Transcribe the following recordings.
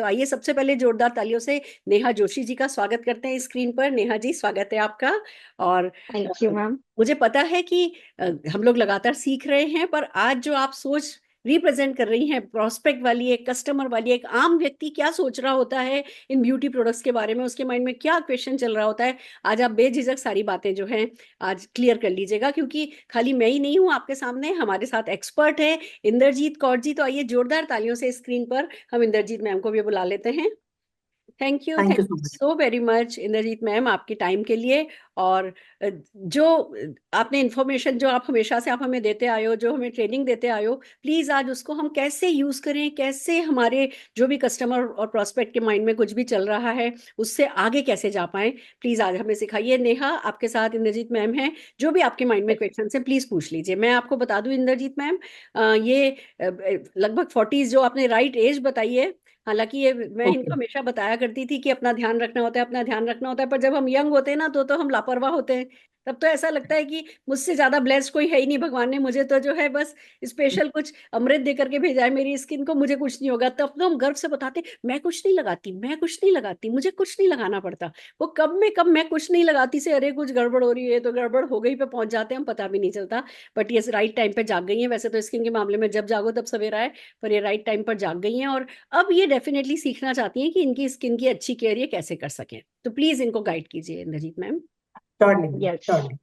तो आइए सबसे पहले जोरदार तालियों से नेहा जोशी जी का स्वागत करते हैं स्क्रीन पर। नेहा जी, स्वागत है आपका। और थैंक यू मैम। मुझे पता है कि हम लोग लगातार सीख रहे हैं, पर आज जो आप सोच रिप्रेजेंट कर रही हैं, प्रोस्पेक्ट वाली, एक कस्टमर वाली, एक आम व्यक्ति क्या सोच रहा होता है इन ब्यूटी प्रोडक्ट्स के बारे में, उसके माइंड में क्या क्वेश्चन चल रहा होता है, आज आप बेझिझक सारी बातें जो हैं आज क्लियर कर लीजिएगा। क्योंकि खाली मैं ही नहीं हूं आपके सामने, हमारे साथ एक्सपर्ट है इंद्रजीत कौर जी। तो आइए जोरदार तालियों से स्क्रीन पर हम इंद्रजीत मैम को भी बुला लेते हैं। Thank thank you you so much. So very much Indrajeet ma'am, आपकी टाइम के लिए। और जो आपने इंफॉर्मेशन जो आप हमेशा से आप हमें देते आए हो, जो हमें ट्रेनिंग देते आए हो, प्लीज आज उसको हम कैसे यूज करें, कैसे हमारे जो भी कस्टमर और प्रोस्पेक्ट के माइंड में कुछ भी चल रहा है उससे आगे कैसे जा पाए, प्लीज आज हमें सिखाइए। नेहा, आपके साथ इंद्रजीत मैम है, जो भी आपके माइंड में क्वेश्चन है प्लीज पूछ लीजिए। मैं आपको बता दूं इंद्रजीत मैम, ये लगभग 40 जो आपने राइट एज बताई है। हालांकि ये मैं इनको ओके। हमेशा बताया करती थी कि अपना ध्यान रखना होता है, अपना ध्यान रखना होता है, पर जब हम यंग होते हैं ना तो हम लापरवाह होते हैं। तब तो ऐसा लगता है कि मुझसे ज्यादा ब्लेस्ड कोई है ही नहीं, भगवान ने मुझे तो जो है बस स्पेशल कुछ अमृत दे करके भेजा है मेरी स्किन को, मुझे कुछ नहीं होगा। तब तो हम गर्व से बताते मैं कुछ नहीं लगाती, मैं कुछ नहीं लगाती, मुझे कुछ नहीं लगाना पड़ता। वो कब में कब मैं कुछ नहीं लगाती से अरे कुछ गड़बड़ हो रही है तो गड़बड़ हो गई पे पहुंच जाते हैं, हम पता भी नहीं चलता। बट ये राइट टाइम पे जाग गई है। वैसे तो स्किन के मामले में जब जागो तब सवेरा है, पर ये राइट टाइम पर जाग गई हैं। और अब ये डेफिनेटली सीखना चाहती हैं कि इनकी स्किन की अच्छी केयर ये कैसे कर सकें। तो प्लीज इनको गाइड कीजिए Indrajeet ma'am. Surely ma'am, yes. Surely.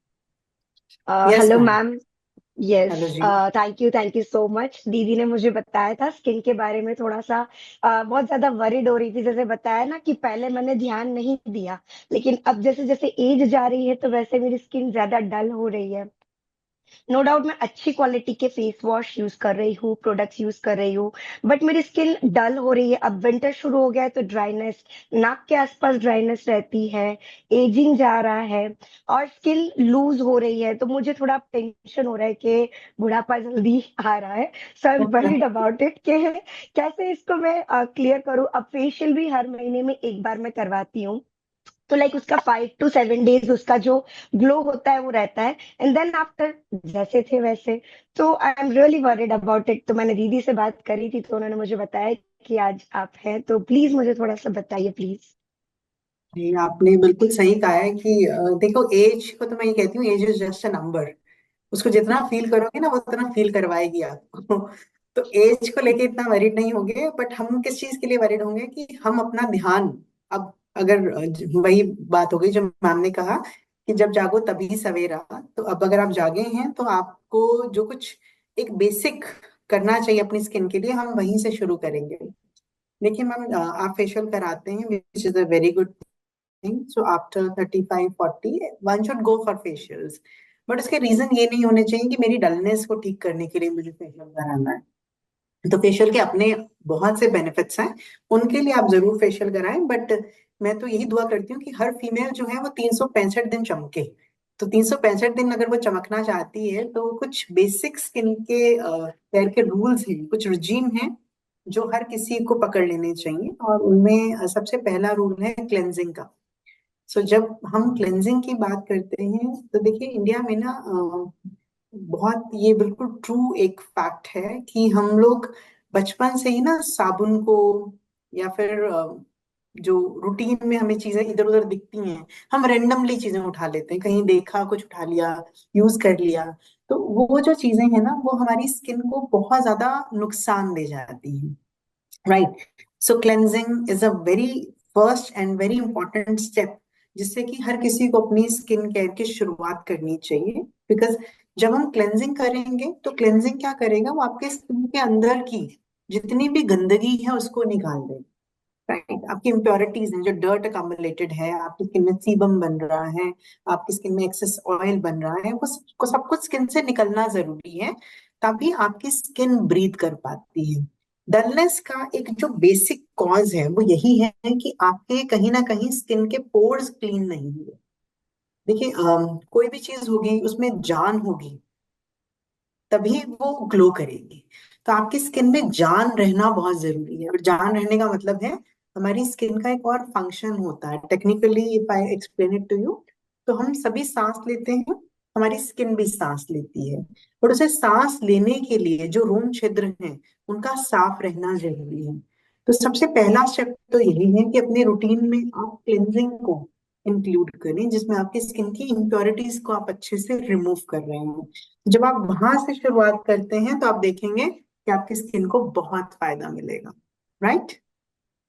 Yes hello ma'am. Ma'am. Yes. Hello जी। Thank you so much. दीदी ने मुझे बताया था स्किन के बारे में थोड़ा सा, बहुत ज्यादा वरीड हो रही थी। जैसे बताया ना कि पहले मैंने ध्यान नहीं दिया, लेकिन अब जैसे जैसे एज जा रही है तो वैसे मेरी स्किन ज्यादा डल हो रही है। नो डाउट मैं अच्छी क्वालिटी के फेस वॉश यूज कर रही हूँ, प्रोडक्ट्स यूज कर रही हूँ, बट मेरी स्किन डल हो रही है। अब विंटर शुरू हो गया है तो ड्राइनेस, नाक के आसपास ड्राइनेस रहती है, एजिंग जा रहा है और स्किन लूज हो रही है। तो मुझे थोड़ा टेंशन हो रहा है कि बुढ़ापा जल्दी आ रहा है। So I am worried about it कि कैसे इसको मैं क्लियर करूँ। अब फेशियल भी हर महीने में एक बार मैं करवाती हूँ, तो लाइक उसका 5 to 7 days उसका जो ग्लो होता है वो रहता है, एंड देन आफ्टर जैसे थे वैसे। तो I am really worried about it. तो मैंने दीदी से बात करी थी तो उन्होंने मुझे बताया कि आज आप हैं, तो प्लीज मुझे थोड़ा सा बताइए प्लीज। जी, आपने बिल्कुल सही कहा है कि देखो, एज को तो मैं ये कहती हूँ, age is just a number. उसको जितना फील करोगे ना वो उतना फील करवाएगी आपको। तो एज को लेके इतना वरीड नहीं होंगे, बट हम किस चीज के लिए वरीड होंगे कि हम अपना ध्यान, अब अगर वही बात हो गई जो मैम ने कहा कि जब जागो तभी सवेरा। तो अब अगर आप जागे हैं तो आपको जो कुछ एक बेसिक करना चाहिए अपनी स्किन के लिए, हम वहीं से शुरू करेंगे। देखिए मैम, आप फेशियल कराते हैं which is a very good thing. So after 35-40 one should go for facials. But उसके रीजन ये नहीं होने चाहिए कि मेरी डलनेस को ठीक करने के लिए मुझे फेशियल कराना है। तो फेशियल के अपने बहुत से बेनिफिट्स हैं, उनके लिए आप जरूर फेशियल कराएं। बट मैं तो यही दुआ करती हूँ कि हर फीमेल जो है वो 365 दिन चमके। तो 365 दिन अगर वो चमकना चाहती है तो कुछ बेसिक स्किन के केयर के रूल्स हैं, कुछ रिजीम हैं जो हर किसी को पकड़ लेने चाहिए। और उनमें सबसे पहला रूल है क्लेंजिंग का। सो जब हम क्लेंजिंग की बात करते हैं तो देखिए, इंडिया में ना बहुत ये बिल्कुल ट्रू एक फैक्ट है कि हम लोग बचपन से ही ना साबुन को, या फिर जो रूटीन में हमें चीजें इधर उधर दिखती हैं, हम रेंडमली चीजें उठा लेते हैं, कहीं देखा कुछ उठा लिया, यूज कर लिया। तो वो जो चीजें हैं ना वो हमारी स्किन को बहुत ज्यादा नुकसान दे जाती हैं। Right. So cleansing is a very first and very important step, जिससे कि हर किसी को अपनी स्किन केयर की शुरुआत करनी चाहिए। बिकॉज जब हम क्लेंजिंग करेंगे तो क्लेंजिंग क्या करेगा, वो आपके स्किन के अंदर की जितनी भी गंदगी है उसको निकाल देगा। राइट। आपकी इम्प्योरिटीज हैं, जो डर्ट अकम्युलेटेड है, आपकी स्किन में सीबम बन रहा है, आपकी स्किन में एक्सेस ऑयल बन रहा है, वो सब कुछ स्किन से निकलना जरूरी है, तभी आपकी स्किन ब्रीथ कर पाती है। डलनेस का एक जो बेसिक कॉज है वो यही है कि आपके कहीं ना कहीं स्किन के पोर्स क्लीन नहीं हुए। देखिए, कोई भी चीज होगी उसमें जान होगी तभी वो ग्लो करेगी। तो आपकी स्किन में जान रहना बहुत जरूरी है। और जान रहने का मतलब है, हमारी स्किन का एक और फंक्शन होता है, technically if I explain it to you, तो हम सभी सांस लेते हैं, हमारी स्किन भी सांस लेती है। और उसे सांस लेने के लिए जो रोम छिद्र हैं उनका साफ रहना जरूरी है। तो सबसे पहला स्टेप तो यही है कि अपने रूटीन में आप क्लेंजिंग को इंक्लूड करें, जिसमें आपकी स्किन की इम्प्योरिटीज को आप अच्छे से रिमूव कर रहे हैं। जब आप वहां से शुरुआत करते हैं तो आप देखेंगे कि आपकी स्किन को बहुत फायदा मिलेगा। राइट।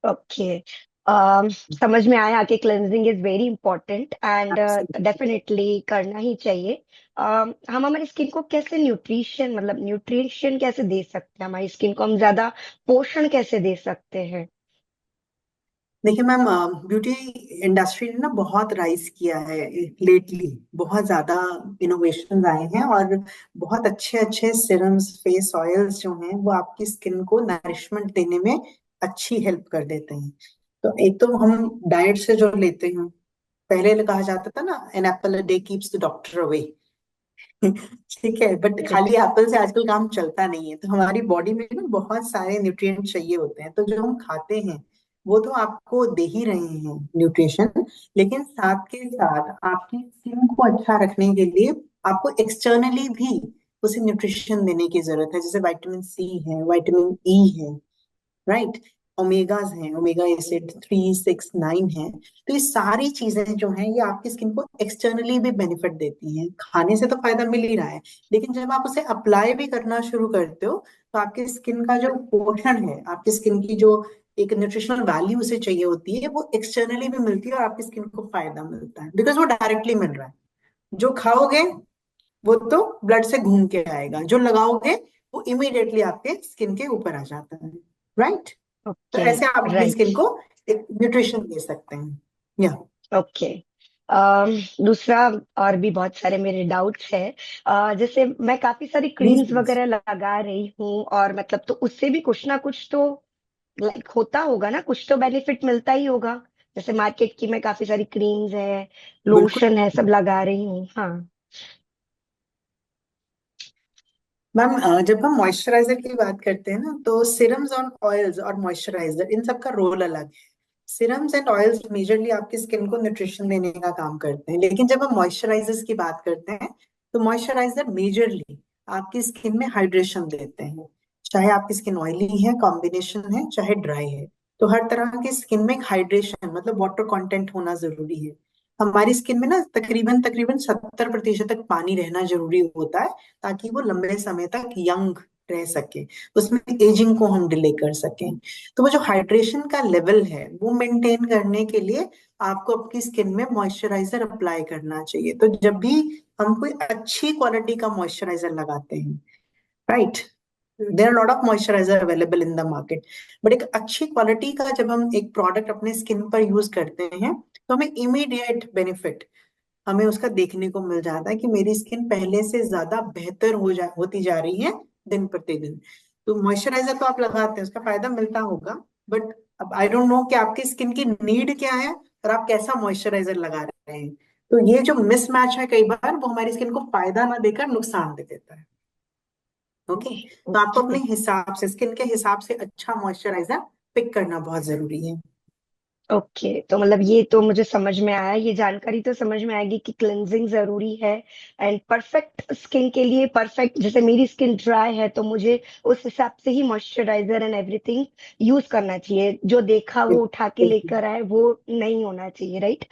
ओके। समझ में आया कि cleansing is very important and definitely करना ही चाहिए। हम हमारी स्किन को कैसे न्यूट्रिशन कैसे दे सकते हैं, हमारी स्किन को हम ज्यादा पोषण कैसे दे सकते हैं? देखिए मैम, ब्यूटी इंडस्ट्री ने ना बहुत राइज किया है लेटली। बहुत ज्यादा इनोवेशन आए हैं और बहुत अच्छे अच्छे सिरम्स, फेस ऑयल्स जो हैं वो आपकी स्किन को नरिशमेंट देने में अच्छी हेल्प कर देते हैं। तो एक तो हम डाइट से जो लेते हैं, पहले कहा जाता था ना, an apple a day keeps the doctor away. ठीक है, बट खाली एप्पल से आजकल काम चलता नहीं है। तो हमारी बॉडी में ना बहुत सारे न्यूट्रिएंट चाहिए होते हैं, तो जो हम खाते हैं वो तो आपको दे ही रहे हैं न्यूट्रिशन, लेकिन साथ के साथ आपकी स्किन को अच्छा रखने के लिए आपको एक्सटर्नली भी उसे न्यूट्रिशन देने की जरूरत है। जैसे विटामिन सी है, विटामिन ई है, राइट, ओमेगाज हैं, ओमेगा एसिड 3, 6, 9 है। तो ये सारी चीजें जो हैं ये आपकी स्किन को एक्सटर्नली भी बेनिफिट देती हैं। खाने से तो फायदा मिल ही रहा है, लेकिन जब आप उसे अप्लाई भी करना शुरू करते हो तो आपकी स्किन का जो पोषण है, आपकी स्किन की जो एक न्यूट्रिशनल वैल्यू उसे चाहिए होती है, वो एक्सटर्नली भी मिलती है और आपकी स्किन को फायदा मिलता है, बिकॉज वो डायरेक्टली मिल रहा है। जो खाओगे वो तो ब्लड से घूम के आएगा, जो लगाओगे वो इमीडिएटली आपके स्किन के ऊपर आ जाता है। राइट। तो ओके। ऐसे आप अपनी राइट। स्किन को एक न्यूट्रिशन दे सकते हैं। या ओके। दूसरा, और भी बहुत सारे मेरे डाउट्स है। जैसे मैं काफी सारी प्लीज क्रीम्स प्लीज। वगैरह लगा रही हूँ, और मतलब तो उससे भी कुछ ना कुछ तो लाइक होता होगा ना, कुछ तो बेनिफिट मिलता ही होगा। जैसे मार्केट की मैं काफी सारी क्रीम्स है, बिल्कुल लोशन है, सब लगा रही हूँ। हाँ। मैम, जब हम मॉइस्चराइजर की बात करते हैं ना, तो सिरम्स और ऑयल्स और मॉइस्चराइजर इन सब का रोल अलग है। सिरम्स एंड ऑयल्स मेजरली आपकी स्किन को न्यूट्रिशन देने का काम करते हैं, लेकिन जब हम मॉइस्चराइजर्स की बात करते हैं तो मॉइस्चराइजर मेजरली आपकी स्किन में हाइड्रेशन देते हैं। चाहे आपकी स्किन ऑयली है, कॉम्बिनेशन है, चाहे ड्राई है, तो हर तरह की स्किन में हाइड्रेशन मतलब वाटर कंटेंट होना जरूरी है। हमारी स्किन में ना तकरीबन तकरीबन 70% तक पानी रहना जरूरी होता है, ताकि वो लंबे समय तक यंग रह सके, उसमें एजिंग को हम डिले कर सकें। तो वो जो हाइड्रेशन का लेवल है वो मेंटेन करने के लिए आपको अपनी स्किन में मॉइस्चराइजर अप्लाई करना चाहिए। तो जब भी हम कोई अच्छी क्वालिटी का मॉइस्चराइजर लगाते हैं, right, there are lot of moisturiser available in the market, but एक अच्छी क्वालिटी का जब हम एक प्रोडक्ट अपने स्किन पर यूज करते हैं तो हमें इमीडिएट बेनिफिट हमें उसका देखने को मिल जाता है कि मेरी स्किन पहले से ज्यादा बेहतर होती जा रही है दिन प्रतिदिन। तो मॉइस्चराइजर तो आप लगाते हैं, उसका फायदा मिलता होगा, बट अब आई डोंट नो कि आपकी स्किन की नीड क्या है और आप कैसा मॉइस्चराइजर लगा रहे हैं। तो ये जो मिसमैच है कई बार वो हमारी स्किन को फायदा ना देकर नुकसान दे देता है। ओके। तो आपको अपने ओके। हिसाब से, स्किन के हिसाब से अच्छा मॉइस्चराइजर पिक करना बहुत जरूरी है। ओके, तो मतलब ये तो मुझे समझ में आया, ये जानकारी तो समझ में आएगी कि क्लेंजिंग जरूरी है। एंड परफेक्ट स्किन के लिए, परफेक्ट जैसे मेरी स्किन ड्राई है तो मुझे उस हिसाब से ही मॉइस्चराइजर एंड एवरीथिंग यूज करना चाहिए। जो देखा वो उठा के लेकर आए वो नहीं होना चाहिए, राइट?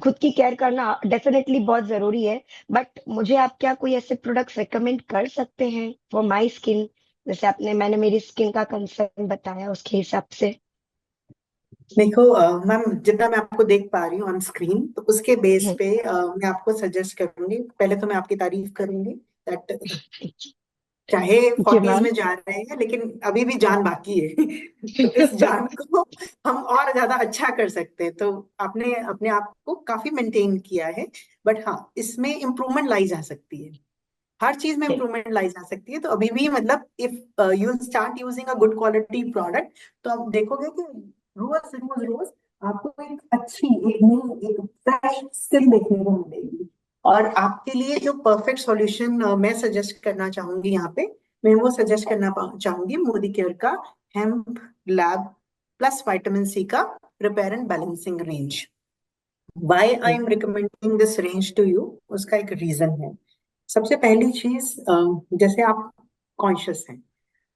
खुद की केयर करना डेफिनेटली बहुत जरूरी है। बट मुझे आप क्या कोई ऐसे प्रोडक्ट्स रिकमेंड कर सकते हैं फॉर माई स्किन? जैसे मैंने मेरी स्किन का कंसर्न बताया उसके हिसाब से। देखो मैम, जितना मैं आपको देख पा रही हूँ ऑन स्क्रीन, तो उसके बेस हम्म। पे मैं आपको सजेस्ट करूंगी। पहले तो मैं आपकी तारीफ करूंगी दैट चाहे जी 40s मैम। में जा रहे हैं लेकिन अभी भी जान बाकी है। तो इस जान को हम और ज्यादा अच्छा कर सकते हैं। तो आपने अपने आप को काफी मेंटेन किया है, बट हाँ, इसमें इम्प्रूवमेंट लाई जा सकती है। हर चीज में इम्प्रूवमेंट लाई जा सकती है। तो अभी भी मतलब if you start using a good quality product, तो आप देखोगे कि रोज रोज रोज आपको एक अच्छी, एक नई, एक फ्रेश स्किन देखने को मिलेगी। और आपके लिए जो परफेक्ट सॉल्यूशन मैं सजेस्ट करना चाहूंगी यहाँ पे, मैं वो सजेस्ट करना चाहूंगी मोदी केयर का hemp lab plus vitamin C का repair and balancing range. Why I am recommending this range to you, उसका एक रीजन है। सबसे पहली चीज, जैसे आप कॉन्शियस हैं,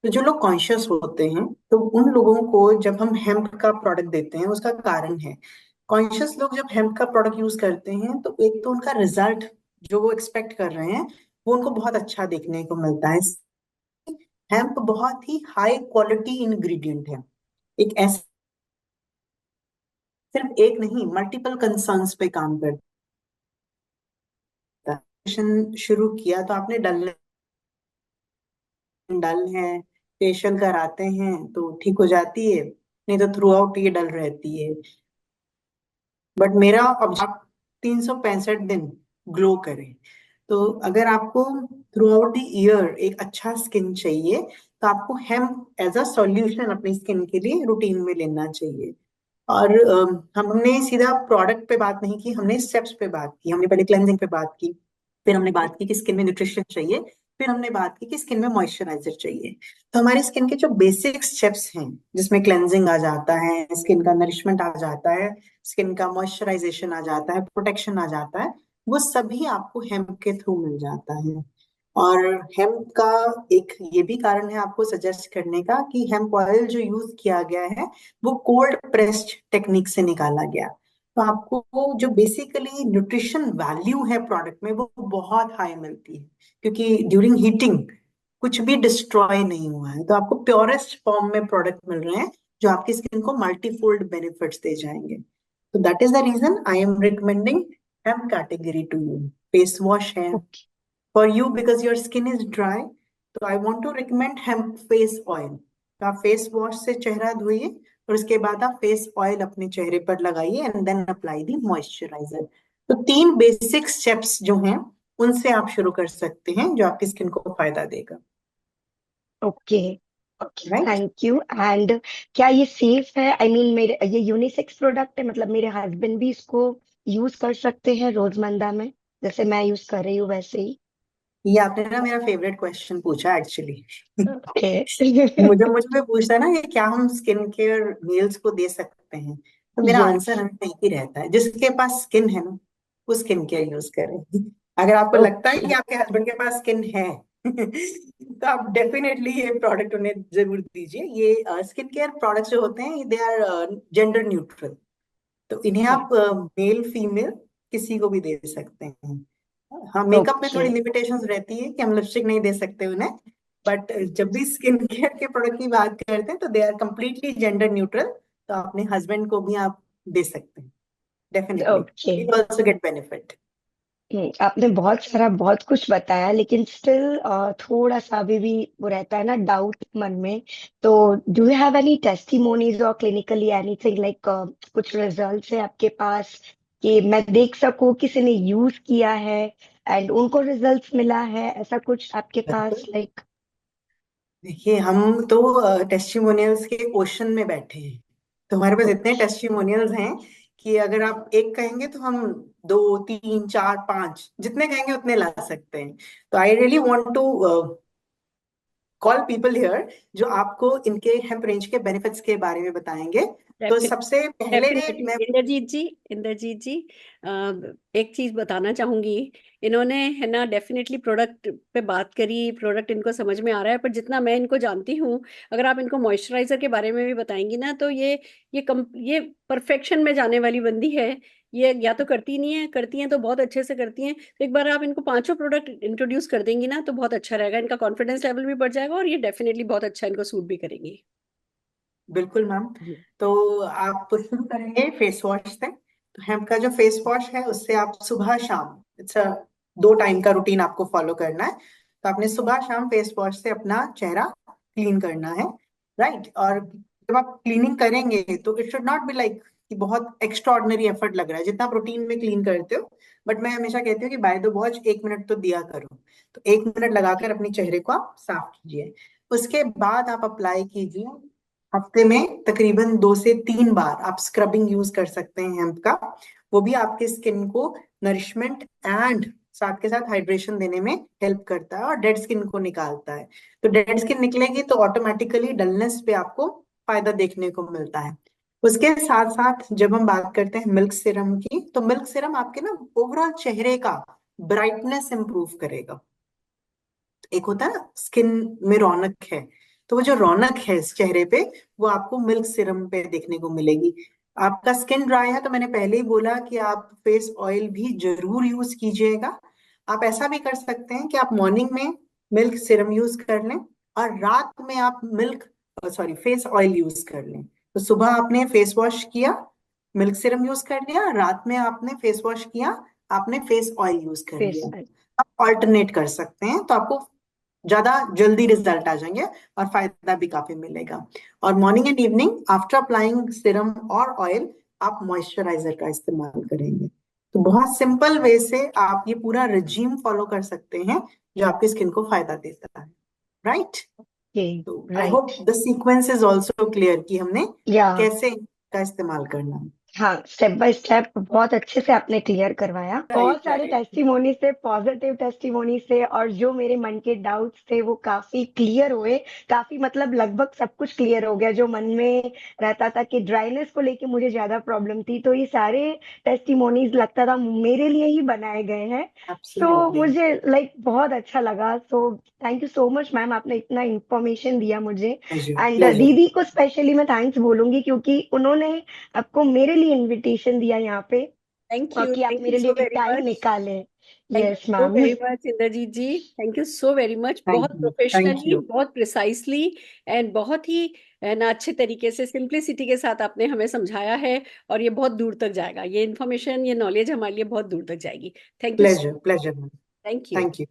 तो जो लोग कॉन्शियस होते हैं, तो उन लोगों को जब हम हेम्प का प्रोडक्ट देते हैं, उसका कारण है, कॉन्शियस लोग जब हेम्प का प्रोडक्ट यूज करते हैं तो एक तो उनका रिजल्ट जो वो एक्सपेक्ट कर रहे हैं वो उनको बहुत अच्छा देखने को मिलता है। हेम्प बहुत ही हाई क्वालिटी इंग्रेडिएंट है, एक ऐसा, सिर्फ एक नहीं, मल्टीपल कंसर्न्स पे काम करता है। शुरू किया तो आपने डल डल है, फेशियल कराते हैं तो ठीक हो जाती है, नहीं तो थ्रू आउट ये डल रहती है। बट मेरा ऑब्जेक्टिव 365 दिन ग्लो करे। तो अगर आपको थ्रू आउट द ईयर एक अच्छा स्किन चाहिए, तो आपको हेम्प एज अ सॉल्यूशन अपनी स्किन के लिए रूटीन में लेना चाहिए। और हमने सीधा प्रोडक्ट पे बात नहीं की, हमने स्टेप्स पे बात की। हमने पहले क्लेंजिंग पे बात की, फिर हमने बात की कि स्किन में न्यूट्रिशन चाहिए, फिर हमने बात की कि स्किन में मॉइस्चराइजर चाहिए। तो हमारी स्किन के जो बेसिक स्टेप्स हैं, जिसमें क्लेंजिंग आ जाता है, स्किन का नरिशमेंट आ जाता है, स्किन का मॉइस्चराइजेशन आ जाता है, प्रोटेक्शन आ जाता है, वो सभी आपको हेम्प के थ्रू मिल जाता है। और हेम्प का एक ये भी कारण है आपको सजेस्ट करने का कि हेम्प ऑयल जो यूज किया गया है वो कोल्ड प्रेस्ड टेक्निक से निकाला गया। तो आपको जो बेसिकली न्यूट्रिशन वैल्यू है प्रोडक्ट में वो बहुत हाई मिलती है, क्योंकि ड्यूरिंग हीटिंग कुछ भी डिस्ट्रॉय नहीं हुआ है। तो आपको प्योरेस्ट फॉर्म में प्रोडक्ट मिल रहे हैं जो आपकी स्किन को मल्टीफोल्ड बेनिफिट्स दे जाएंगे। तो that is the reason I am recommending hemp category to you. Face wash है okay. For you because your skin is dry, तो I want to recommend hemp face oil. तो आप face wash से चेहरा धोइए और उसके बाद आप फेस ऑयल अपने चेहरे पर लगाइए and then apply the moisturiser. तो 3 बेसिक स्टेप्स जो हैं उनसे आप शुरू कर सकते हैं, जो आपकी स्किन को फायदा देगा। Okay. Okay, right. Thank you. And क्या ये सेफ है? आई मीन मेरे ये यूनिसेक्स प्रोडक्ट है, मतलब मेरे हस्बैंड भी इसको यूज कर सकते हैं रोजमर्रा में, जैसे मैं यूज कर रही हूँ वैसे ही? ये आपने ना मेरा फेवरेट क्वेश्चन पूछा एक्चुअली। ओके। मुझे मुझे भी पूछता है ना कि क्या हम स्किन केयर मील्स को दे सकते हैं, तो मेरा यस। आंसर हमेशा एक ही रहता है, जिसके पास स्किन है ना वो स्किन केयर यूज करें। अगर आपको लगता है ओके। कि आपके हस्बैंड के पास स्किन है तो आप डेफिनेटली ये प्रोडक्ट उन्हें जरूर दीजिए। ये स्किन केयर प्रोडक्ट्स जो होते हैं दे आर जेंडर न्यूट्रल, तो इन्हें आप मेल फीमेल किसी को भी दे सकते हैं। हाँ, मेकअप में ओके। थोड़ी लिमिटेशंस रहती है कि हम लिपस्टिक नहीं दे सकते उन्हें, बट जब भी स्किन केयर के प्रोडक्ट की बात करते हैं तो they are completely gender neutral. तो अपने हस्बैंड को भी आप दे सकते हैं, definitely okay. He also get benefit. आपने बहुत सारा बहुत कुछ बताया, लेकिन स्टिल थोड़ा सा अभी भी वो रहता है ना डाउट मन में। तो do you have any testimonies और क्लिनिकली एनीथिंग लाइक कुछ रिजल्ट्स है आपके पास कि मैं देख सकूं किसी ने यूज किया है एंड उनको रिजल्ट्स मिला है, ऐसा कुछ आपके पास बिल्कुल। लाइक? देखिए, हम तो टेस्टिमोनियल्स के ओशन में बैठे हैं, तो हमारे पास इतने टेस्टिमोनियल्स हैं कि अगर आप एक कहेंगे तो हम 2 3 4 5 जितने कहेंगे उतने ला सकते हैं। तो I really want to call people here जो आपको इनके हेम्प रेंज के बेनिफिट्स के बारे में बताएंगे। तो सबसे पहले डेफिनेटली मैं इंद्रजीत जी, इंद्रजीत जी, अ, एक चीज बताना चाहूंगी। इन्होंने है ना डेफिनेटली प्रोडक्ट पे बात करी, प्रोडक्ट इनको समझ में आ रहा है, पर जितना मैं इनको जानती हूँ, अगर आप इनको मॉइस्चराइजर के बारे में भी बताएंगी ना तो ये परफेक्शन में जाने वाली बंदी है। ये या तो करती नहीं है, करती हैं तो बहुत अच्छे से करती हैं। तो एक बार आप इनको पांचों प्रोडक्ट इंट्रोड्यूस कर देंगी ना तो बहुत अच्छा रहेगा, इनका कॉन्फिडेंस लेवल भी बढ़ जाएगा और ये डेफिनेटली बहुत अच्छा इनको सूट भी करेंगी। बिल्कुल मैम। जी। तो आप शुरू करेंगे फेस वॉश से। तो हेम्प का जो फेस वॉश है उससे आप सुबह शाम, इट्स 2 टाइम का रूटीन आपको फॉलो करना है। तो आपने सुबह शाम फेस वॉश से अपना चेहरा क्लीन करना है, राइट। और जब आप क्लीनिंग करेंगे तो it should not be like कि बहुत एक्स्ट्रा ऑर्डिनरी एफर्ट लग रहा है जितना प्रोटीन में क्लीन करते हो। बट मैं हमेशा कहती हूँ कि बाय द वॉच 1 मिनट तो दिया करो। तो 1 मिनट लगाकर अपने चेहरे को आप साफ कीजिए। उसके बाद आप अप्लाई कीजिए, हफ्ते में तकरीबन 2 से 3 बार आप स्क्रबिंग यूज कर सकते हैं हेम्प का। वो भी आपके स्किन को नरिशमेंट एंड साथ के साथ हाइड्रेशन देने में हेल्प करता है और डेड स्किन को निकालता है। तो डेड स्किन निकलेगी तो ऑटोमेटिकली डलनेस पे आपको फायदा देखने को मिलता है। उसके साथ साथ जब हम बात करते हैं मिल्क सीरम की, तो मिल्क सीरम आपके ना ओवरऑल चेहरे का ब्राइटनेस इंप्रूव करेगा। एक होता है ना स्किन में रौनक है, तो वो जो रौनक है इस चेहरे पे वो आपको मिल्क सीरम पे देखने को मिलेगी। आपका स्किन ड्राई है तो मैंने पहले ही बोला कि आप फेस ऑयल भी जरूर यूज कीजिएगा। आप ऐसा भी कर सकते हैं कि आप मॉर्निंग में मिल्क सीरम यूज कर लें और रात में आप फेस ऑयल यूज कर लें। तो सुबह आपने फेस वॉश किया, मिल्क सीरम यूज कर लिया, रात में आपने फेस वॉश किया, आपने फेस ऑयल यूज कर फेस लिया। आप ऑल्टरनेट कर सकते हैं तो आपको ज्यादा जल्दी रिजल्ट आ जाएंगे और फायदा भी काफी मिलेगा। और morning and evening after applying serum और ऑयल आप मॉइस्चराइजर का इस्तेमाल करेंगे। तो बहुत सिंपल वे से आप ये पूरा रिजीम फॉलो कर सकते हैं जो आपकी स्किन को फायदा देता है। राइट? तो I right. Hope the sequence is also clear कि हमने या कैसे का इस्तेमाल करना है। हाँ, स्टेप बाय स्टेप बहुत अच्छे से आपने क्लियर करवाया। बहुत राइट सारे राइट। टेस्टिमोनी से, पॉजिटिव टेस्टिमोनी से, और जो मेरे मन के डाउट्स थे वो काफी क्लियर हुए। काफी मतलब लगभग सब कुछ क्लियर हो गया जो मन में रहता था कि ड्राइनेस को लेके मुझे ज्यादा प्रॉब्लम थी। तो ये सारे टेस्टिमोनीज लगता था मेरे लिए ही बनाए गए हैं। तो एब्सोल्युटली। मुझे लाइक बहुत अच्छा लगा। So thank you so much ma'am, आपने इतना इंफॉर्मेशन दिया मुझे। Pleasure and pleasure. दीदी को स्पेशली मैं थैंक्स बोलूंगी क्योंकि उन्होंने आपको मेरे लिए इनविटेशन दिया यहाँ पे, और कि आप थैंक यू मेरे लिए सो भी वेरी टाइम मच। निकाले। Thank yes you so ma'am. Very much Indrajeet ji. Thank you so very much. Thank बहुत यू थैंक प्रोफेशनली, यू। बहुत प्रिसाइसली एंड बहुत ही ना अच्छे तरीके से, सिंप्लिसिटी के साथ आपने हमें समझाया है। और ये बहुत दूर तक जाएगा, ये इन्फॉर्मेशन, ये नॉलेज हमारे लिए बहुत दूर तक जाएगी। Thank you. Pleasure pleasure. Thank you. Thank you.